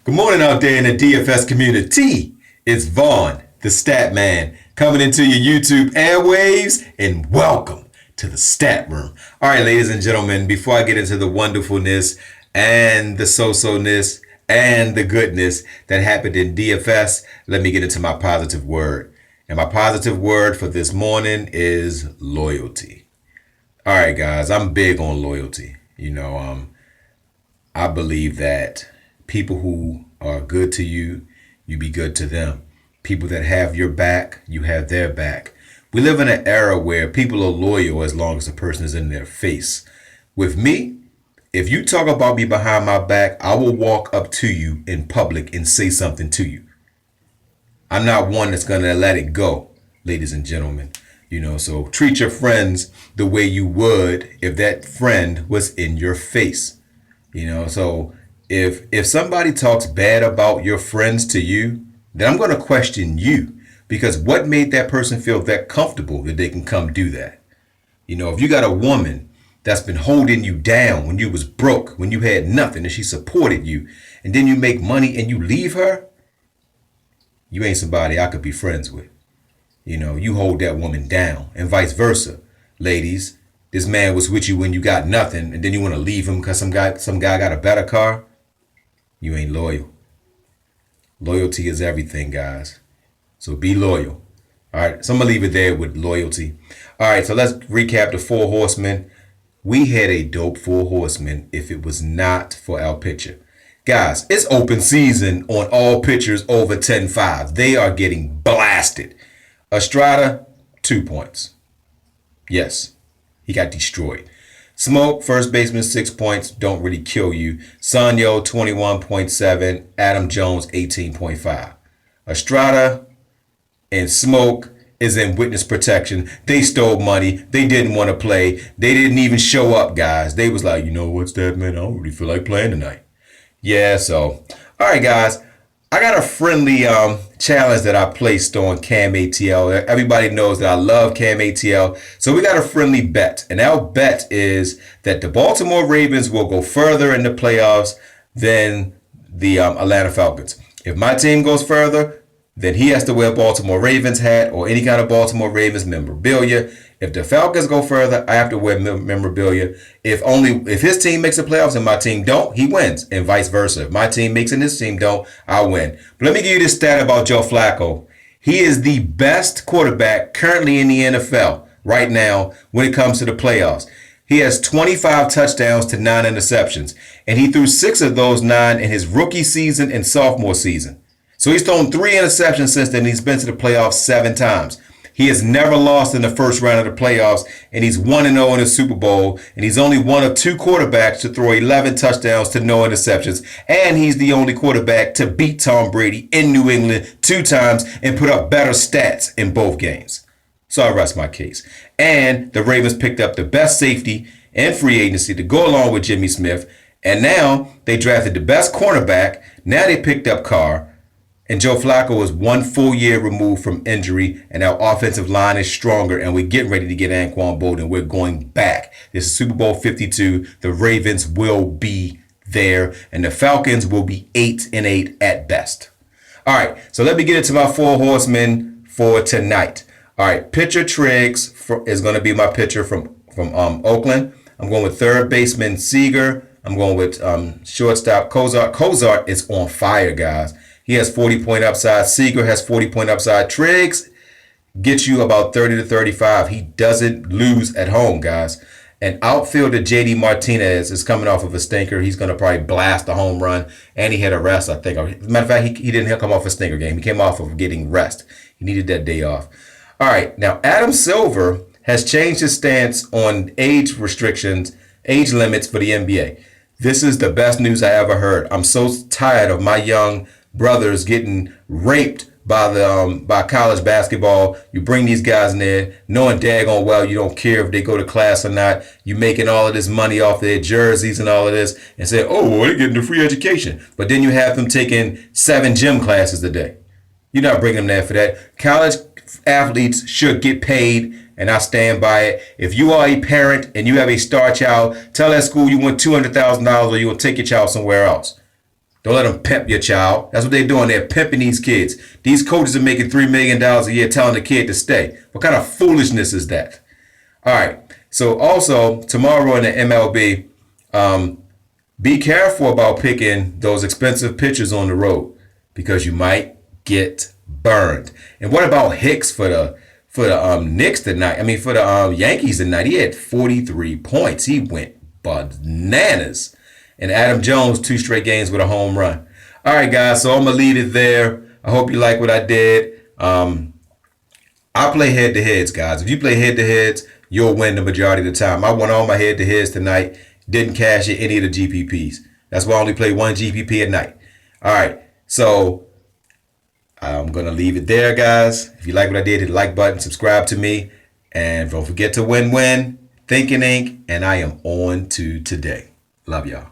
Good morning out there in the DFS community. It's Vaughn, the Statman, coming into your YouTube airwaves, and welcome to the Stat Room. All right, ladies and gentlemen, before I get into the wonderfulness and the so-so-ness and the goodness that happened in DFS, let me get into my positive word. And my positive word for this morning is loyalty. All right, guys, I'm big on loyalty. I believe that people who are good to you, you be good to them. People that have your back, you have their back. We live in an era where people are loyal as long as the person is in their face. With me, if you talk about me behind my back, I will walk up to you in public and say something to you. I'm not one that's going to let it go, ladies and gentlemen. So treat your friends the way you would if that friend was in your face. So if somebody talks bad about your friends to you, then I'm going to question you, because what made that person feel that comfortable that they can come do that? If you got a woman that's been holding you down when you was broke, when you had nothing, and she supported you, and then you make money and you leave her, you ain't somebody I could be friends with. You hold that woman down, and vice versa. Ladies, this man was with you when you got nothing, and then you want to leave him because some guy got a better car. You ain't loyal. Loyalty is everything, guys. So be loyal. All right, so I'm going to leave it there with loyalty. All right, so let's recap the 4 horsemen. We had a dope 4 horsemen if it was not for our pitcher. Guys, it's open season on all pitchers over 10-5. They are getting blasted. Estrada, 2 points. Yes, he got destroyed. Smoke, first baseman, 6 points. Don't really kill you. Sanyo, 21.7. Adam Jones, 18.5. Estrada and Smoke is in witness protection. They stole money. They didn't want to play. They didn't even show up, guys. They was like, what's that, man? I don't really feel like playing tonight. Yeah, so. All right, guys. I got a friendly challenge that I placed on Cam ATL. Everybody knows that I love Cam ATL. So we got a friendly bet. And our bet is that the Baltimore Ravens will go further in the playoffs than the Atlanta Falcons. If my team goes further, then he has to wear a Baltimore Ravens hat or any kind of Baltimore Ravens memorabilia. If the Falcons go further, I have to wear memorabilia. If his team makes the playoffs and my team don't, he wins, and vice versa. If my team makes it and his team don't, I win. But let me give you this stat about Joe Flacco. He is the best quarterback currently in the NFL right now when it comes to the playoffs. He has 25 touchdowns to 9 interceptions, and he threw 6 of those 9 in his rookie season and sophomore season. So he's thrown 3 interceptions since then. He's been to the playoffs 7 times. He has never lost in the first round of the playoffs, and he's 1-0 in the Super Bowl, and he's only one of 2 quarterbacks to throw 11 touchdowns to no interceptions, and he's the only quarterback to beat Tom Brady in New England 2 times and put up better stats in both games. So I rest my case. And the Ravens picked up the best safety and free agency to go along with Jimmy Smith, and now they drafted the best cornerback. Now they picked up Carr. And Joe Flacco is 1 full year removed from injury, and our offensive line is stronger, and we're getting ready to get Anquan Bolden. We're going back. This is Super Bowl 52. The Ravens will be there, and the Falcons will be 8-8 at best. All right, so let me get into my 4 horsemen for tonight. All right, pitcher Triggs is going to be my pitcher from Oakland. I'm going with third baseman Seager. I'm going with shortstop Cozart. Cozart is on fire, guys. He has 40-point upside. Seager has 40-point upside. Triggs gets you about 30 to 35. He doesn't lose at home, guys. And outfielder JD Martinez is coming off of a stinker. He's going to probably blast a home run. And he had a rest, I think. As a matter of fact, he didn't come off a stinker game. He came off of getting rest. He needed that day off. All right. Now, Adam Silver has changed his stance on age restrictions, age limits for the NBA. This is the best news I ever heard. I'm so tired of my young brothers getting raped by college basketball. You bring these guys in there knowing daggone well you don't care if they go to class or not. You making all of this money off their jerseys and all of this and say, oh, well, they're getting the free education. But then you have them taking 7 gym classes a day. You're not bringing them there for that. College athletes should get paid, and I stand by it. If you are a parent and you have a star child, tell that school you want $200,000 or you will take your child somewhere else. Don't let them pimp your child. That's what they're doing. They're pimping these kids. These coaches are making $3 million a year telling the kid to stay. What kind of foolishness is that? All right. So also tomorrow in the MLB, be careful about picking those expensive pitchers on the road because you might get burned. And what about Hicks for the Knicks tonight? I mean, for the Yankees tonight, he had 43 points. He went bananas. And Adam Jones, 2 straight games with a home run. All right, guys, so I'm going to leave it there. I hope you like what I did. I play head-to-heads, guys. If you play head-to-heads, you'll win the majority of the time. I won all my head-to-heads tonight. Didn't cash in any of the GPPs. That's why I only play 1 GPP at night. All right, so I'm going to leave it there, guys. If you like what I did, hit the like button, subscribe to me, and don't forget to WINWIN, Thinking Inc., and I am on to today. Love y'all.